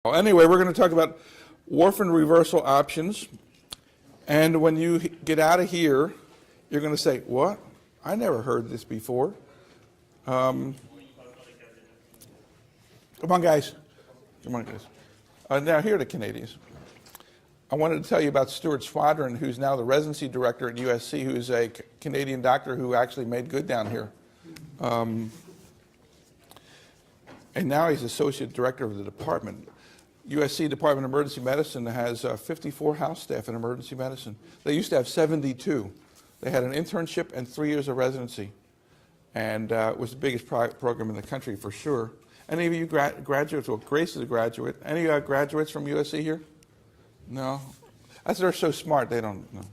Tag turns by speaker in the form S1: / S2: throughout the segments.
S1: Well, anyway, we're going to talk about warfarin reversal options. And when you get out of here, you're going to say, what? I never heard this before. Come on, guys. Come on, guys. Now, here are the Canadians. I wanted to tell you about Stuart Swadron, who's now the residency director at USC, who's a Canadian doctor who actually made good down here. And now he's associate director of the department. USC Department of Emergency Medicine has 54 house staff in emergency medicine. They used to have 72. They had an internship and 3 years of residency. And it was the biggest program in the country for sure. Any of you graduates, well, Grace is a graduate. Any graduates from USC here? No? They're so smart, they don't know.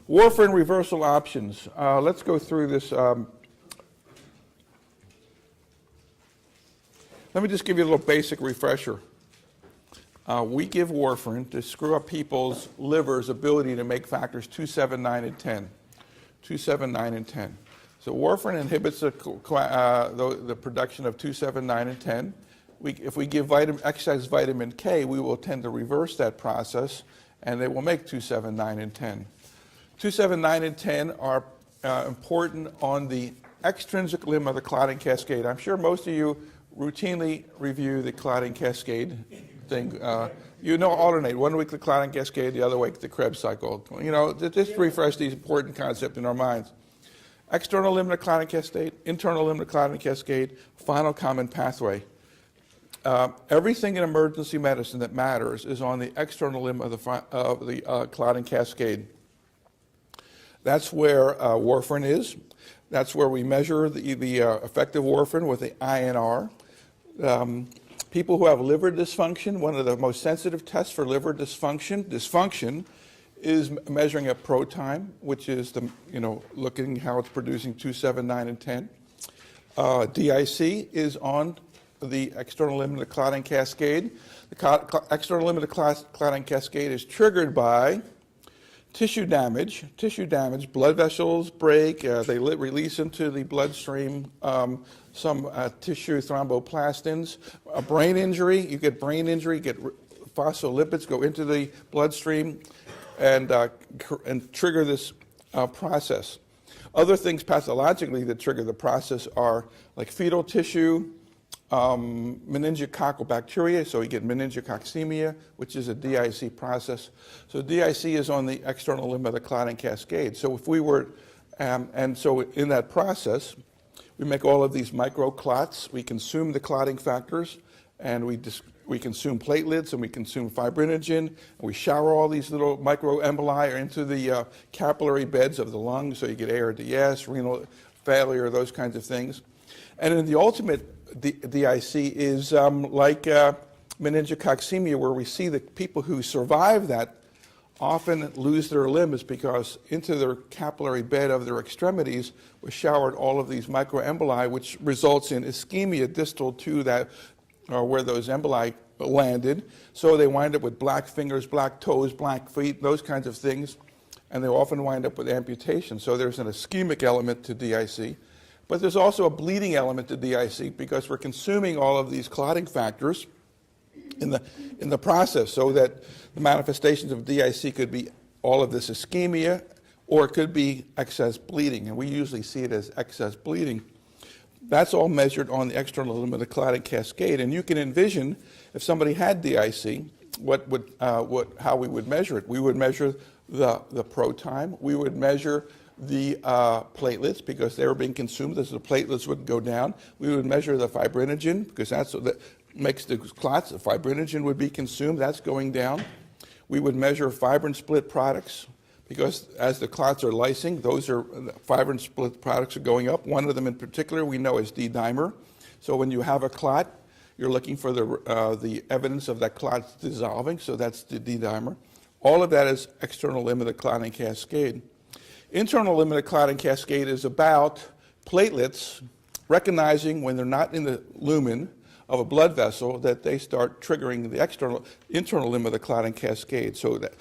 S1: Warfarin reversal options. Let's go through this. Let me just give you a little basic refresher. We give warfarin to screw up people's liver's ability to make factors 2, 7, 9, and 10. 2, 7, 9, and 10. So warfarin inhibits the production of 2, 7, 9, and 10. If we give excess vitamin K, we will tend to reverse that process, and it will make 2, 7, 9, and 10. 2, 7, 9, and 10 are important on the extrinsic limb of the clotting cascade. I'm sure most of you routinely review the clotting cascade thing. Alternate. 1 week the clotting cascade, the other week the Krebs cycle. Just refresh these important concepts in our minds. External limb of the clotting cascade, internal limb of the clotting cascade, final common pathway. Everything in emergency medicine that matters is on the external limb of the clotting cascade. That's where warfarin is. That's where we measure the effective warfarin with the INR. People who have liver dysfunction, one of the most sensitive tests for liver dysfunction is measuring a pro time, which is looking how it's producing 2, 7, 9, and 10. DIC is on the external limb of the clotting cascade. The external limb of the clotting cascade is triggered by tissue damage, blood vessels break, they release into the bloodstream some tissue thromboplastins. A brain injury, you get phospholipids go into the bloodstream and trigger this process. Other things pathologically that trigger the process are like fetal tissue, meningococcal bacteria, so you get meningococcemia, which is a DIC process. So DIC is on the external limb of the clotting cascade. So if we were, and so in that process, we make all of these microclots, we consume the clotting factors, and we consume platelets, and we consume fibrinogen, and we shower all these little microemboli into the capillary beds of the lungs, so you get ARDS, renal failure, those kinds of things. And in the ultimate DIC is like meningococcemia, where we see that people who survive that often lose their limbs because into their capillary bed of their extremities was showered all of these microemboli, which results in ischemia distal to that where those emboli landed. So they wind up with black fingers, black toes, black feet, those kinds of things, and they often wind up with amputation. So there's an ischemic element to DIC. But there's also a bleeding element to DIC because we're consuming all of these clotting factors in the process, so that the manifestations of DIC could be all of this ischemia, or it could be excess bleeding, and we usually see it as excess bleeding. That's all measured on the external limb of the clotting cascade, and you can envision if somebody had DIC, how we would measure it. We would measure the pro time. We would measure the platelets because they were being consumed, as the platelets would go down. We would measure the fibrinogen because that's what makes the clots. The fibrinogen would be consumed, that's going down. We would measure fibrin split products because as the clots are lysing, fibrin split products are going up. One of them in particular we know is D-dimer. So when you have a clot, you're looking for the evidence of that clot dissolving, so that's the D-dimer. All of that is external limb of the clotting cascade. Internal limb of the clotting cascade is about platelets recognizing when they're not in the lumen of a blood vessel that they start triggering the internal limb of the clotting cascade. So that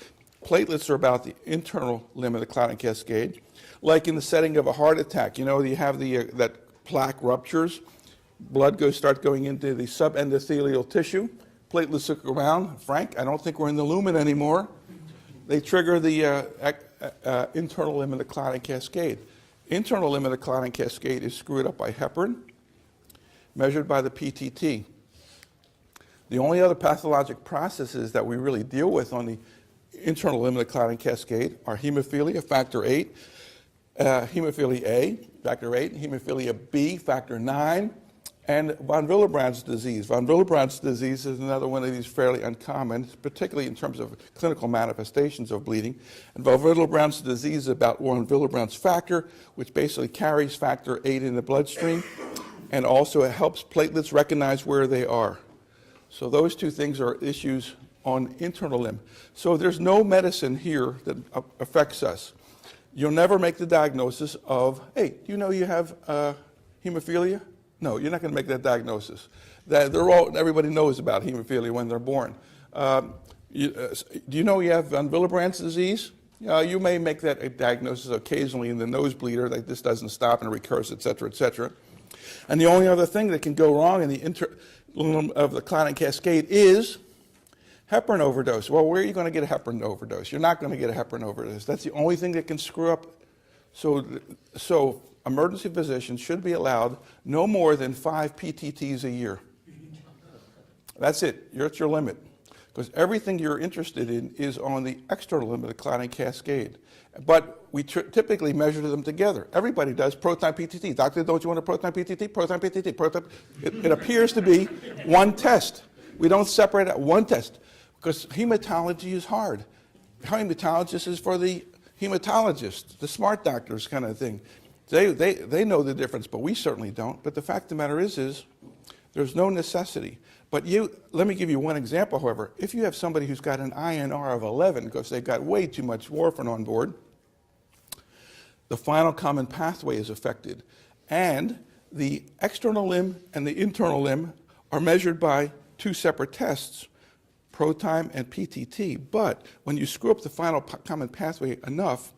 S1: platelets are about the internal limb of the clotting cascade. Like in the setting of a heart attack, you have that plaque ruptures. blood starts going into the subendothelial tissue. Platelets look around. Frank, I don't think we're in the lumen anymore. They trigger the internal limb of the clotting cascade. Internal limb of the clotting cascade is screwed up by heparin, measured by the PTT. The only other pathologic processes that we really deal with on the internal limb of the clotting cascade are hemophilia, factor 8, hemophilia A, factor 8, hemophilia B, factor 9, and von Willebrand's disease. Von Willebrand's disease is another one of these fairly uncommon, particularly in terms of clinical manifestations of bleeding. And von Willebrand's disease is about von Willebrand's factor, which basically carries factor 8 in the bloodstream, and also it helps platelets recognize where they are. So those two things are issues on internal limb. So there's no medicine here that affects us. You'll never make the diagnosis of, hey, do you know you have hemophilia? No, you're not going to make that diagnosis. Everybody knows about hemophilia when they're born. Do you know you have von Willebrand's disease? You may make that diagnosis occasionally in the nosebleeder, like this doesn't stop and recurs, et cetera, et cetera. And the only other thing that can go wrong in the of the clotting cascade is heparin overdose. Well, where are you going to get a heparin overdose? You're not going to get a heparin overdose. That's the only thing that can screw up. So emergency physicians should be allowed no more than 5 PTTs a year. That's it. You're at your limit. Because everything you're interested in is on the external limb of the clotting cascade. But we typically measure them together. Everybody does proton PTT. Doctor, don't you want a proton PTT? Proton PTT, proton. It appears to be one test. We don't separate out one test because hematology is hard. Hematologist is for the hematologists, the smart doctors kind of thing. They know the difference, but we certainly don't. But the fact of the matter is there's no necessity. But let me give you one example, however. If you have somebody who's got an INR of 11 because they've got way too much warfarin on board, the final common pathway is affected. And the external limb and the internal limb are measured by 2 separate tests, ProTime and PTT. But when you screw up the final common pathway enough,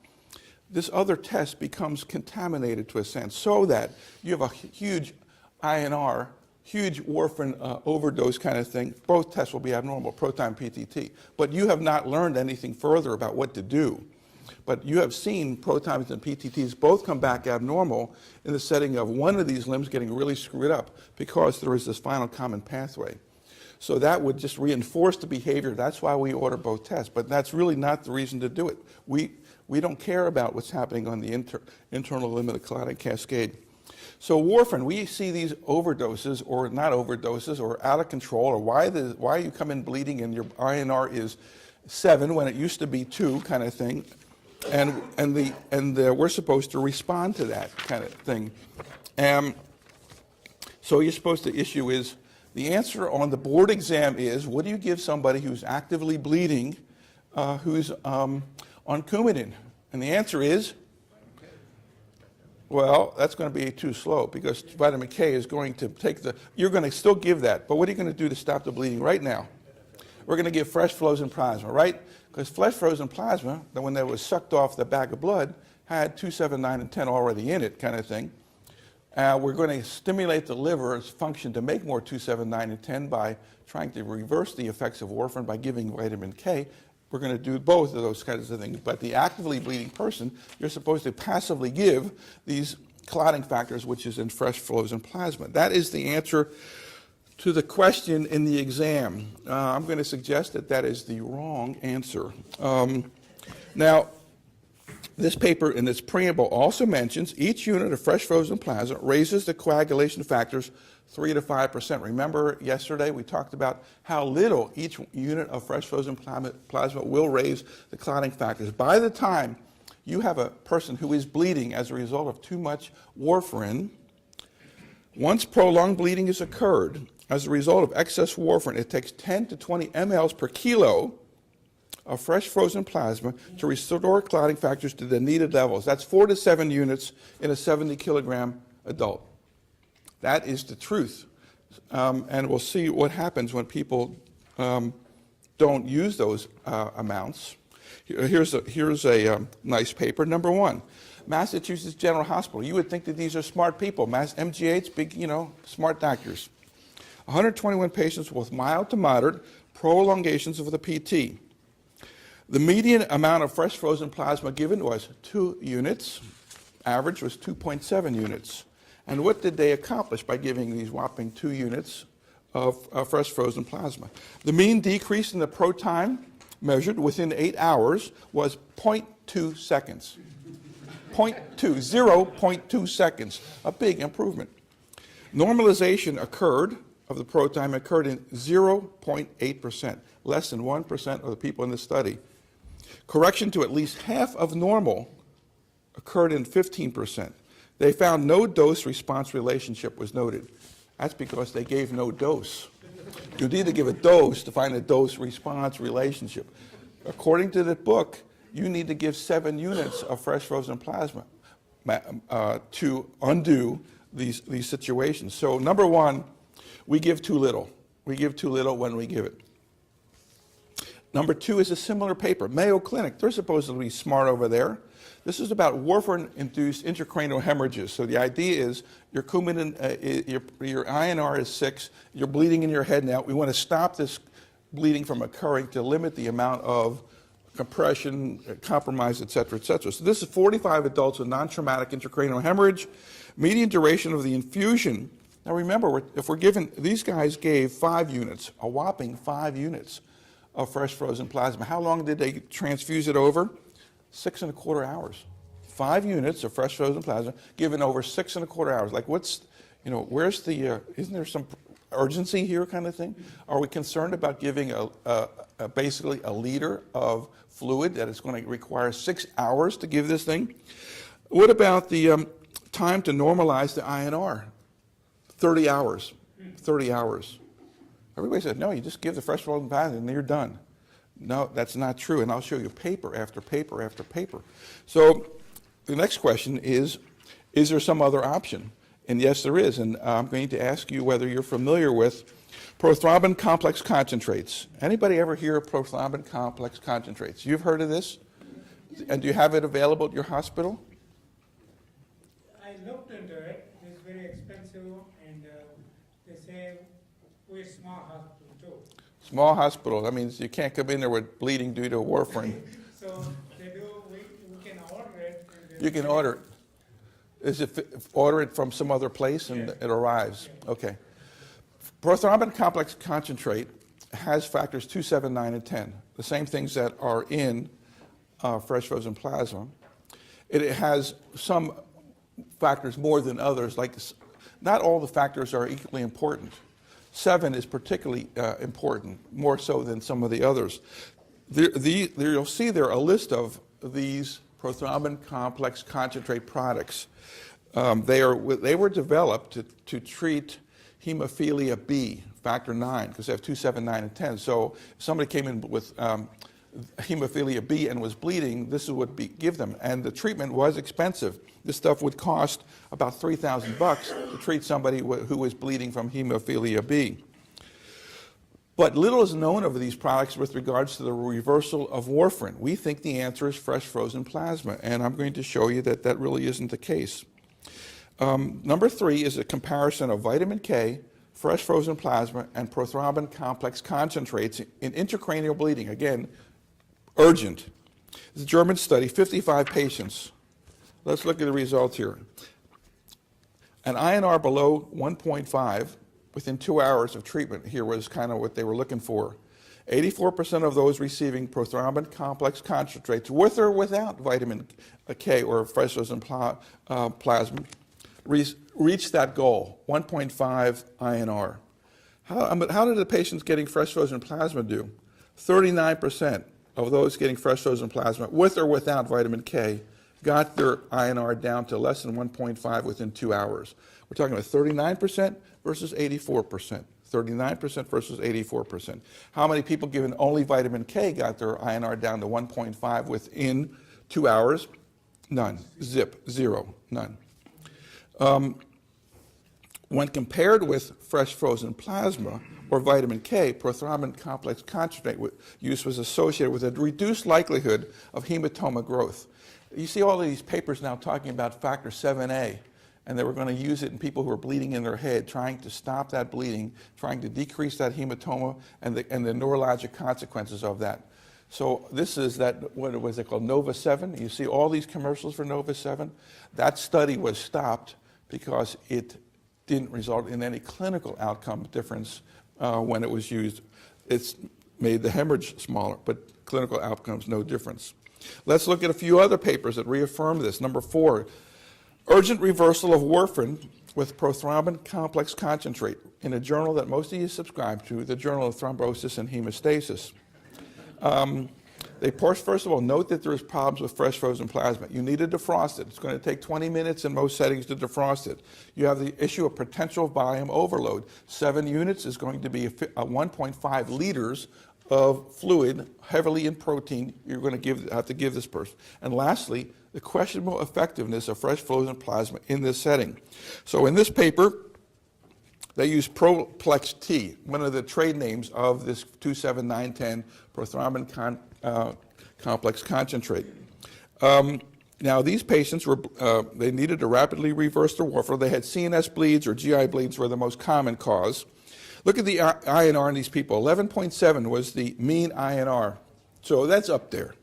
S1: this other test becomes contaminated to a sense, so that you have a huge INR, huge warfarin overdose kind of thing. Both tests will be abnormal, ProTime, PTT. But you have not learned anything further about what to do. But you have seen ProTimes and PTTs both come back abnormal in the setting of one of these limbs getting really screwed up because there is this final common pathway. So that would just reinforce the behavior. That's why we order both tests. But that's really not the reason to do it. We don't care about what's happening on the internal limb of the clotting cascade. So warfarin, we see these overdoses or not overdoses or out of control, or why you come in bleeding and your INR is 7 when it used to be 2 kind of thing, and we're supposed to respond to that kind of thing. So you're supposed to issue is, the answer on the board exam is, what do you give somebody who's actively bleeding, who's on Coumadin? And the answer is, well, that's going to be too slow because vitamin K is going to take you're going to still give that, but what are you going to do to stop the bleeding right now? We're going to give fresh frozen plasma, right? Because fresh frozen plasma, when that was sucked off the bag of blood, had 2, 7, 9, and 10 already in it kind of thing. We're going to stimulate the liver's function to make more 2, 7, 9, and 10 by trying to reverse the effects of warfarin by giving vitamin K. We're going to do both of those kinds of things. But the actively bleeding person, you're supposed to passively give these clotting factors, which is in fresh frozen plasma. That is the answer to the question in the exam. I'm going to suggest that that is the wrong answer. Now, this paper in its preamble also mentions each unit of fresh frozen plasma raises the coagulation factors 3 to 5%. Remember yesterday we talked about how little each unit of fresh frozen plasma will raise the clotting factors. By the time you have a person who is bleeding as a result of too much warfarin, once prolonged bleeding has occurred as a result of excess warfarin, it takes 10 to 20 mLs per kilo of fresh frozen plasma to restore clotting factors to the needed levels. That's 4 to 7 units in a 70-kilogram adult. That is the truth. And we'll see what happens when people don't use those amounts. Here's a nice paper. Number 1, Massachusetts General Hospital. You would think that these are smart people. MGH, big, smart doctors. 121 patients with mild to moderate prolongations of the PT. The median amount of fresh frozen plasma given was 2 units. Average was 2.7 units. And what did they accomplish by giving these whopping 2 units of fresh frozen plasma? The mean decrease in the pro time measured within 8 hours was 0.2 seconds. 0.2 seconds, a big improvement. Normalization of the pro time occurred in 0.8%, less than 1% of the people in the study. Correction to at least half of normal occurred in 15%. They found no dose-response relationship was noted. That's because they gave no dose. You need to give a dose to find a dose-response relationship. According to the book, you need to give 7 units of fresh frozen plasma to undo these situations. So number one, we give too little. We give too little when we give it. Number two is a similar paper. Mayo Clinic, they're supposed to be smart over there. This is about warfarin-induced intracranial hemorrhages. So the idea is your INR is 6, you're bleeding in your head now. We want to stop this bleeding from occurring to limit the amount of compression, compromise, et cetera, et cetera. So this is 45 adults with non-traumatic intracranial hemorrhage. Median duration of the infusion. Now remember, if we're given, these guys gave 5 units, a whopping 5 units of fresh frozen plasma. How long did they transfuse it over? 6.25 hours. 5 units of fresh frozen plasma given over 6.25 hours. Like what's, where's the, isn't there some urgency here kind of thing? Are we concerned about giving basically a liter of fluid that is going to require 6 hours to give this thing? What about the time to normalize the INR? 30 hours. 30 hours. Everybody said, no, you just give the fresh frozen plasma and you're done. No, that's not true, and I'll show you paper after paper after paper. So the next question is there some other option? And yes, there is, and I'm going to ask you whether you're familiar with prothrombin complex concentrates. Anybody ever hear of prothrombin complex concentrates? You've heard of this? And do you have it available at your hospital?
S2: I looked into it. It's very expensive, and they say we're a small hospital too.
S1: Small hospital, that means you can't come in there with bleeding due to warfarin.
S2: So they do, we can order it.
S1: You can order it. Is it order it from some other place and
S2: Yes.
S1: it arrives?
S2: Yes.
S1: Okay. Prothrombin complex concentrate has factors 2, 7, 9, and 10, the same things that are in fresh frozen plasma. It has some factors more than others, like not all the factors are equally important. 7 is particularly important, more so than some of the others. You'll see there a list of these prothrombin complex concentrate products. They were developed to treat hemophilia B, factor 9, because they have 2, 7, 9, and 10. So if somebody came in with hemophilia B and was bleeding, this would give them. And the treatment was expensive. This stuff would cost about $3,000 to treat somebody who was bleeding from hemophilia B. But little is known of these products with regards to the reversal of warfarin. We think the answer is fresh frozen plasma, and I'm going to show you that that really isn't the case. Number 3 is a comparison of vitamin K, fresh frozen plasma, and prothrombin complex concentrates in intracranial bleeding. Again, urgent. It's a German study, 55 patients. Let's look at the results here. An INR below 1.5 within 2 hours of treatment here was kind of what they were looking for. 84% of those receiving prothrombin complex concentrates with or without vitamin K or fresh frozen plasma reached that goal, 1.5 INR. How did the patients getting fresh frozen plasma do? 39% of those getting fresh frozen plasma with or without vitamin K got their INR down to less than 1.5 within 2 hours. We're talking about 39% versus 84%. 39% versus 84%. How many people given only vitamin K got their INR down to 1.5 within 2 hours? None. Zip. Zero. None. When compared with fresh frozen plasma or vitamin K, prothrombin complex concentrate use was associated with a reduced likelihood of hematoma growth. You see all of these papers now talking about factor 7A, and they were going to use it in people who are bleeding in their head, trying to stop that bleeding, trying to decrease that hematoma and the neurologic consequences of that. So this is that, what was it called, Nova 7? You see all these commercials for Nova 7? That study was stopped because it didn't result in any clinical outcome difference when it was used. It's made the hemorrhage smaller, but clinical outcomes, no difference. Let's look at a few other papers that reaffirm this. Number 4, urgent reversal of warfarin with prothrombin complex concentrate in a journal that most of you subscribe to, the Journal of Thrombosis and Hemostasis. They first of all note that there's problems with fresh frozen plasma. You need to defrost it. It's going to take 20 minutes in most settings to defrost it. You have the issue of potential volume overload. 7 units is going to be 1.5 liters of fluid, heavily in protein, you're going to have to give this person. And lastly, the questionable effectiveness of fresh frozen plasma in this setting. So in this paper, they use Proplex T, one of the trade names of this 27910 prothrombin complex concentrate. Now these patients they needed to rapidly reverse their warfarin. They had CNS bleeds or GI bleeds were the most common cause. Look at the INR in these people. 11.7 was the mean INR. So that's up there.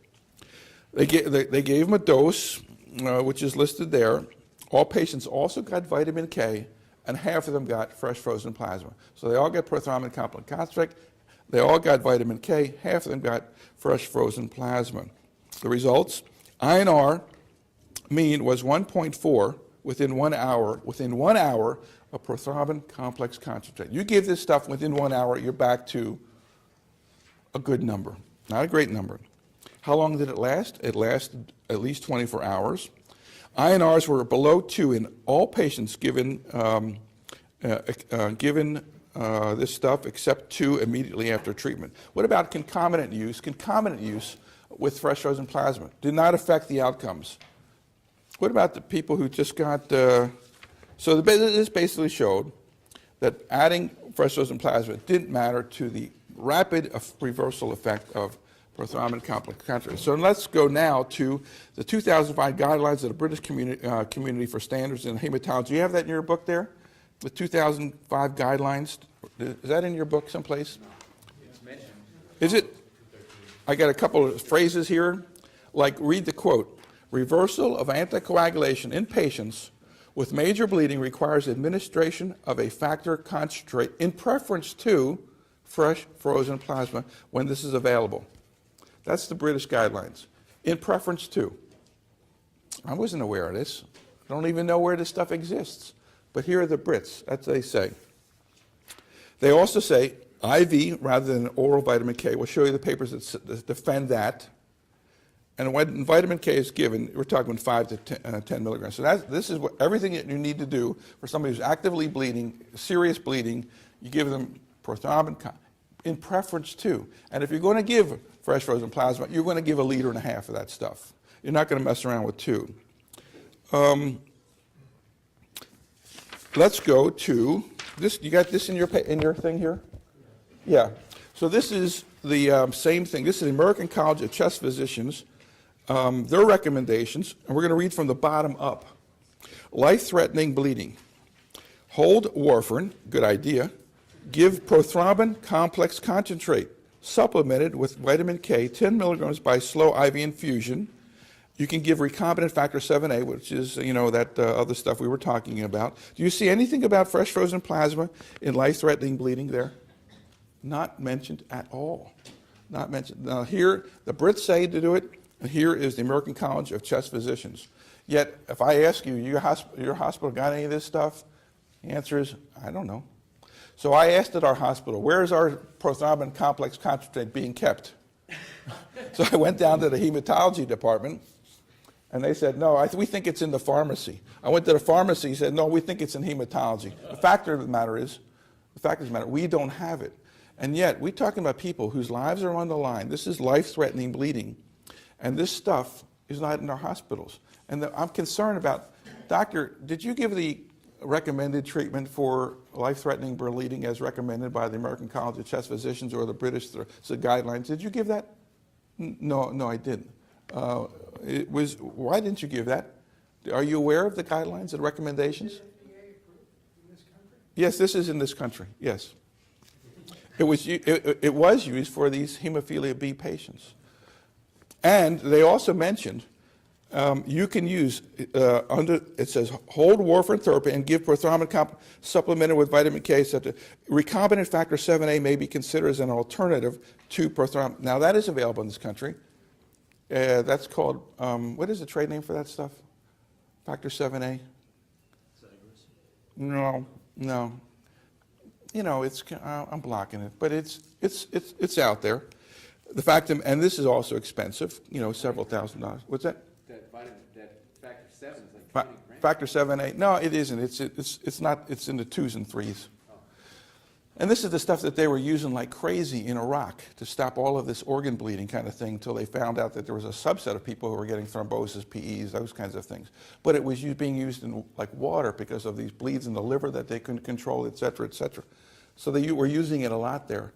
S1: They gave them a dose, which is listed there. All patients also got vitamin K, and half of them got fresh frozen plasma. So they all got prothrombin complex concentrate. They all got vitamin K. Half of them got fresh frozen plasma. The results, INR mean was 1.4 within 1 hour. Within 1 hour, a prothrombin complex concentrate. You give this stuff within 1 hour, you're back to a good number, not a great number. How long did it last? It lasted at least 24 hours. INRs were below 2 in all patients given this stuff except 2 immediately after treatment. What about concomitant use? Concomitant use with fresh frozen plasma did not affect the outcomes. What about the people who just got... So this basically showed that adding fresh frozen plasma didn't matter to the rapid reversal effect of prothrombin complex concentrate. So let's go now to the 2005 guidelines of the British Community for Standards in Hematology. Do you have that in your book there? The 2005 guidelines? Is that in your book someplace? Is it? I got a couple of phrases here. Like, read the quote. Reversal of anticoagulation in patients with major bleeding requires administration of a factor concentrate in preference to fresh frozen plasma when this is available. That's the British guidelines. In preference to. I wasn't aware of this. I don't even know where this stuff exists. But here are the Brits. That's what they say. They also say IV rather than oral vitamin K. We'll show you the papers that defend that. And when vitamin K is given, we're talking 5 to 10 milligrams. So this is everything that you need to do for somebody who's actively bleeding, serious bleeding. You give them prothrombin in preference to. And if you're going to give fresh frozen plasma, you're going to give 1.5 liters of that stuff. You're not going to mess around with 2. Let's go to this. You got this in your thing here? Yeah. So this is the same thing. This is the American College of Chest Physicians. Their recommendations, and we're going to read from the bottom up. Life-threatening bleeding. Hold warfarin, good idea. Give prothrombin complex concentrate, supplemented with vitamin K, 10 milligrams by slow IV infusion. You can give recombinant factor 7A, which is, that other stuff we were talking about. Do you see anything about fresh frozen plasma in life-threatening bleeding there? Not mentioned at all. Not mentioned. Now here, the Brits say to do it, and here is the American College of Chest Physicians. Yet, if I ask you, your hospital got any of this stuff? The answer is, I don't know. So I asked at our hospital, where is our prothrombin complex concentrate being kept? So I went down to the hematology department, and they said, no, we think it's in the pharmacy. I went to the pharmacy, he said, no, we think it's in hematology. The fact of the matter is, we don't have it. And yet, we're talking about people whose lives are on the line. This is life-threatening bleeding. And this stuff is not in our hospitals. And I'm concerned about, doctor, did you give the recommended treatment for life-threatening bleeding as recommended by the American College of Chest Physicians or the British guidelines? Did you give that? No, I didn't. Why didn't you give that? Are you aware of the guidelines and recommendations? Yes, this is in this country, yes. It was used for these hemophilia B patients. And they also mentioned you can use, it says, hold warfarin therapy and give prothrombin supplemented with vitamin K. Recombinant factor 7A may be considered as an alternative to prothrombin. Now, that is available in this country. That's called, what is the trade name for that stuff? Factor 7A? No. You know, I'm blocking it, but it's out there. The fact, and this is also expensive, you know, several $1,000s. What's that?
S3: That factor 7 is like 20 grand.
S1: Factor 7A. No, it isn't. It's not. It's in the 2s and 3s.
S3: Oh.
S1: And this is the stuff that they were using like crazy in Iraq to stop all of this organ bleeding kind of thing until they found out that there was a subset of people who were getting thrombosis, PEs, those kinds of things. But it was being used in like water because of these bleeds in the liver that they couldn't control, et cetera, et cetera. So they were using it a lot there.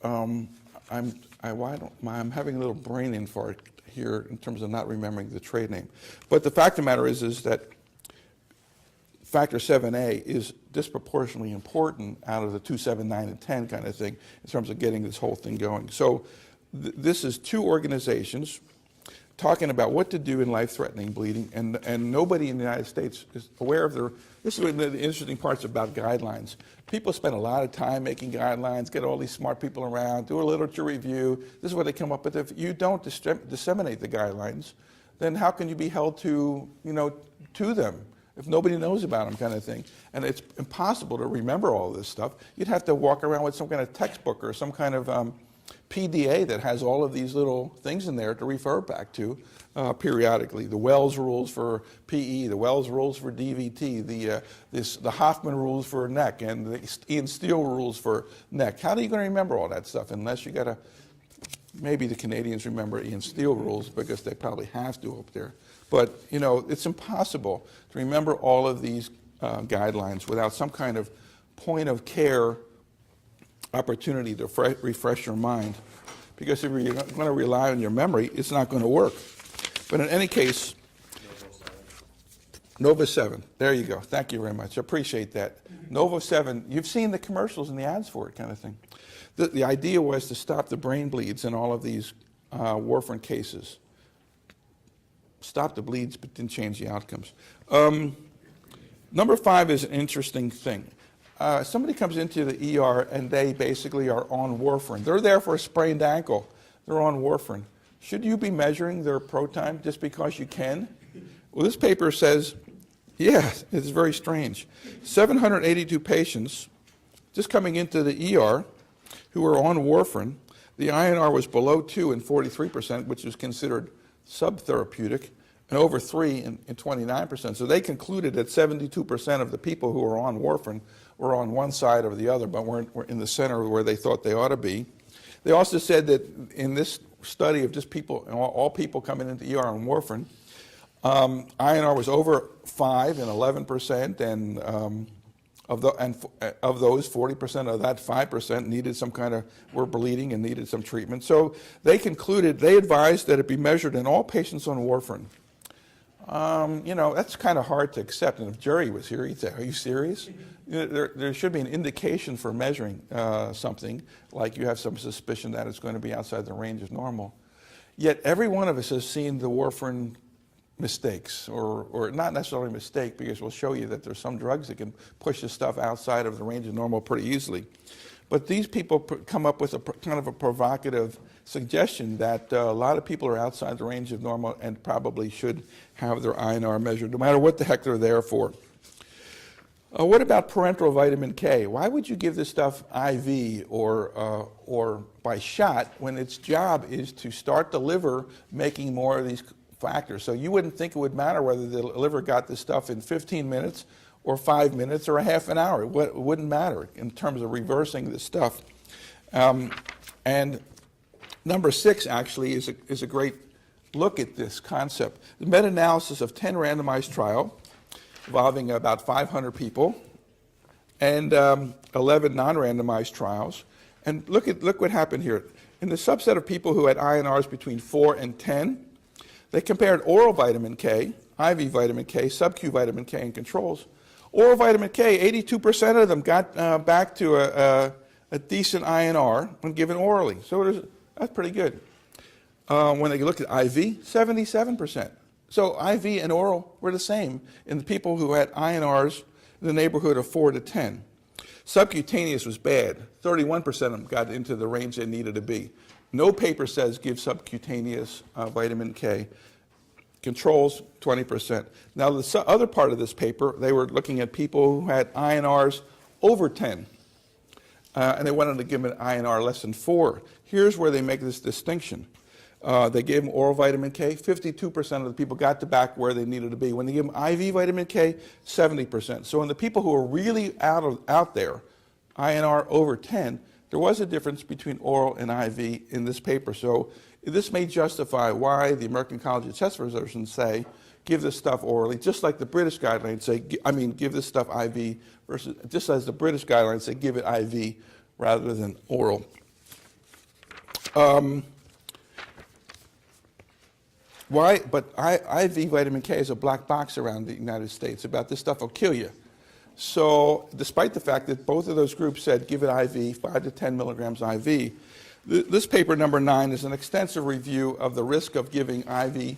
S1: I'm having a little brain infarct here in terms of not remembering the trade name. But the fact of the matter is that factor 7A is disproportionately important out of the 2, 7, 9, and 10 kind of thing in terms of getting this whole thing going. So this is two organizations talking about what to do in life-threatening bleeding, and nobody in the United States is aware of this is one of the interesting parts about guidelines. People spend a lot of time making guidelines, get all these smart people around, do a literature review. This is what they come up with. If you don't disseminate the guidelines, then how can you be held to them if nobody knows about them kind of thing? And it's impossible to remember all of this stuff. You'd have to walk around with some kind of textbook or some kind of PDA that has all of these little things in there to refer back to periodically. The Wells rules for PE, the Wells rules for DVT, the Hoffman rules for neck, and the Ian Steele rules for neck. How are you going to remember all that stuff unless you got to, maybe the Canadians remember Ian Steele rules because they probably have to up there. But, it's impossible to remember all of these guidelines without some kind of point of care opportunity to refresh your mind, because if you're going to rely on your memory, it's not going to work. But in any case, Nova 7, there you go. Thank you very much. I appreciate that. Nova 7, you've seen the commercials and the ads for it kind of thing. The idea was to stop the brain bleeds in all of these warfarin cases. Stop the bleeds, but didn't change the outcomes. Number 5 is an interesting thing. Somebody comes into the ER and they basically are on warfarin. They're there for a sprained ankle. They're on warfarin. Should you be measuring their pro time just because you can? Well, this paper says, yes, it's very strange. 782 patients just coming into the ER who were on warfarin. The INR was below 2 in 43%, which is considered subtherapeutic, and over 3 in 29%. So they concluded that 72% of the people who were on warfarin were on one side or the other, but weren't in the center where they thought they ought to be. They also said that in this study of just people, all people coming into ER on warfarin, INR was over 5 and 11%, and of those, 40% of that 5% needed some kind of, were bleeding and needed some treatment. So they concluded, they advised that it be measured in all patients on warfarin. That's kind of hard to accept. And if Jerry was here, he'd say, are you serious? There should be an indication for measuring something, like you have some suspicion that it's going to be outside the range of normal. Yet every one of us has seen the warfarin mistakes, or not necessarily a mistake, because we'll show you that there's some drugs that can push the stuff outside of the range of normal pretty easily. But these people come up with a kind of a provocative suggestion that a lot of people are outside the range of normal and probably should have their INR measured, no matter what the heck they're there for. What about parenteral vitamin K? Why would you give this stuff IV or by shot when its job is to start the liver making more of these factors? So you wouldn't think it would matter whether the liver got this stuff in 15 minutes or 5 minutes or a half an hour. It wouldn't matter in terms of reversing this stuff. And number 6 actually is a great look at this concept. The meta-analysis of 10 randomized trial involving about 500 people and 11 non-randomized trials. And look what happened here. In the subset of people who had INRs between 4 and 10, They compared oral vitamin K, IV vitamin K, sub-Q vitamin K, and controls. Oral vitamin K, 82% of them got back to a decent INR when given orally. So that's pretty good. When they looked at IV, 77%. So IV and oral were the same in the people who had INRs in the neighborhood of 4 to 10. Subcutaneous was bad. 31% of them got into the range they needed to be. No paper says give subcutaneous vitamin K. Controls, 20%. Now, the other part of this paper, they were looking at people who had INRs over 10. And they wanted to give them an INR less than 4. Here's where they make this distinction. They gave them oral vitamin K. 52% of the people got to back where they needed to be. When they gave them IV vitamin K, 70%. So in the people who are really out there, INR over 10, there was a difference between oral and IV in this paper. So this may justify why the American College of Chest Physicians say, give this stuff orally, just like the British guidelines say, give this stuff IV, versus just as the British guidelines say, give it IV rather than oral. Why? But IV vitamin K is a black box around the United States about this stuff will kill you. So despite the fact that both of those groups said give it IV, 5 to 10 milligrams IV, this paper number 9 is an extensive review of the risk of giving IV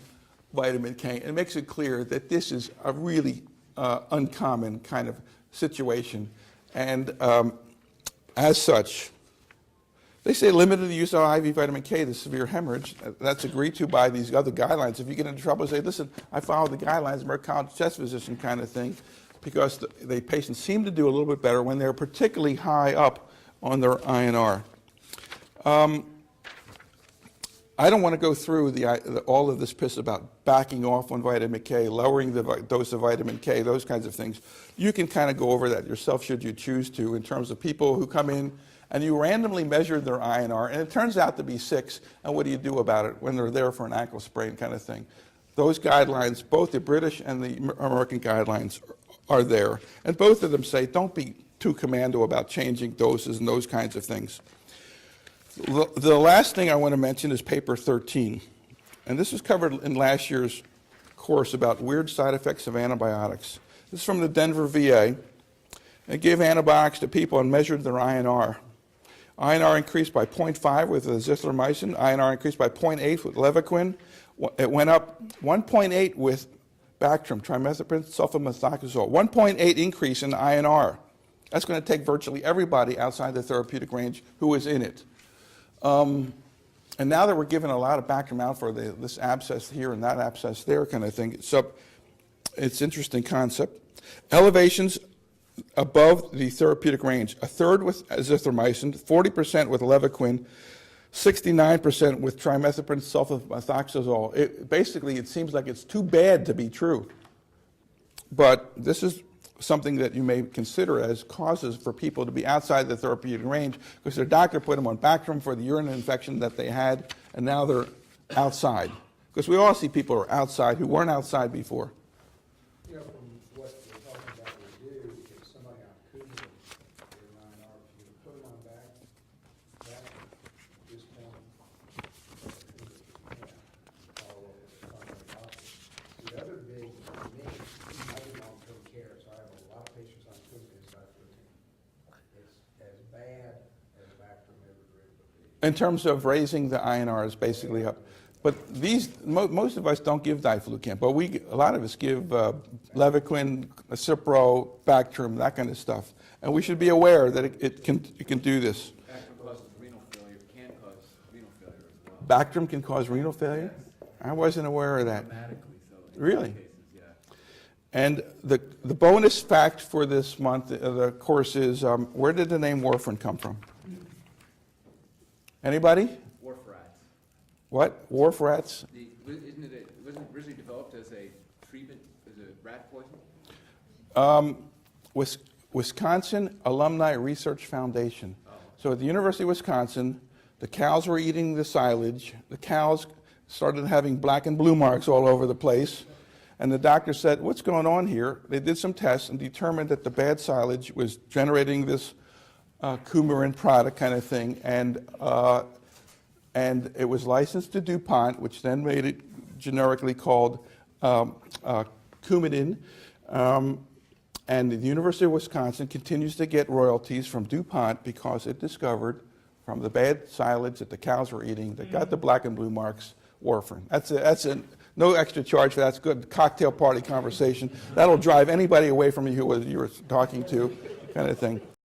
S1: vitamin K. And it makes it clear that this is a really uncommon kind of situation. And as such, they say limited the use of IV vitamin K to severe hemorrhage. That's agreed to by these other guidelines. If you get into trouble, say, listen, I followed the guidelines, American College chest physician kind of thing, because the patients seem to do a little bit better when they're particularly high up on their INR. I don't want to go through all of this piss about backing off on vitamin K, lowering the dose of vitamin K, those kinds of things. You can kind of go over that yourself should you choose to in terms of people who come in and you randomly measure their INR, and it turns out to be 6, and what do you do about it when they're there for an ankle sprain kind of thing? Those guidelines, both the British and the American guidelines, are there. And both of them say don't be too commando about changing doses and those kinds of things. The last thing I want to mention is paper 13. And this was covered in last year's course about weird side effects of antibiotics. This is from the Denver VA. They gave antibiotics to people and measured their INR. INR increased by 0.5 with azithromycin. INR increased by 0.8 with Levaquin. It went up 1.8 with Bactrim, trimethoprim, sulfamethoxazole. 1.8 increase in INR. That's going to take virtually everybody outside the therapeutic range who is in it. And now that we're giving a lot of Bactrim out for this abscess here and that abscess there kind of thing, so it's an interesting concept. Elevations above the therapeutic range, a third with azithromycin, 40% with Levaquin, 69% with trimethoprim sulfamethoxazole. Basically, it seems like it's too bad to be true. But this is something that you may consider as causes for people to be outside the therapeutic range because their doctor put them on Bactrim for the urinary infection that they had, and now they're outside. Because we all see people who are outside who weren't outside before.
S4: You know, from what we're talking about, we do, if somebody on Coumadin, their 9 hours, you can put them on back, this point, follow up with the primary doctor. The other big, for me, I do long-term care, so I have a lot of patients on Coumadin cyclotine. It's as bad as Bactrim ever would be.
S1: In terms of raising the INR is basically up. But most of us don't give diflucan, but a lot of us give Levaquin, Cipro, Bactrim, that kind of stuff. And we should be aware that it can do this.
S3: Bactrim causes renal failure, can cause renal failure as well.
S1: Bactrim can cause renal failure? I wasn't aware of that.
S3: Dramatically so. In
S1: Really?
S3: some cases, yeah.
S1: And the bonus fact for this month, the course is, where did the name Warfarin come from? Anybody?
S3: Wharf rats.
S1: What? Wharf rats?
S3: Wasn't it originally developed as a treatment, as a rat poison?
S1: Wisconsin Alumni Research Foundation. So at the University of Wisconsin, the cows were eating the silage. The cows started having black and blue marks all over the place. And the doctor said, what's going on here? They did some tests and determined that the bad silage was generating this coumarin product kind of thing. And it was licensed to DuPont, which then made it generically called Coumadin. And the University of Wisconsin continues to get royalties from DuPont because it discovered from the bad silage that the cows were eating that got the black and blue marks, warfarin. That's no extra charge for that. That's good cocktail party conversation. That'll drive anybody away from you who you were talking to, kind of thing.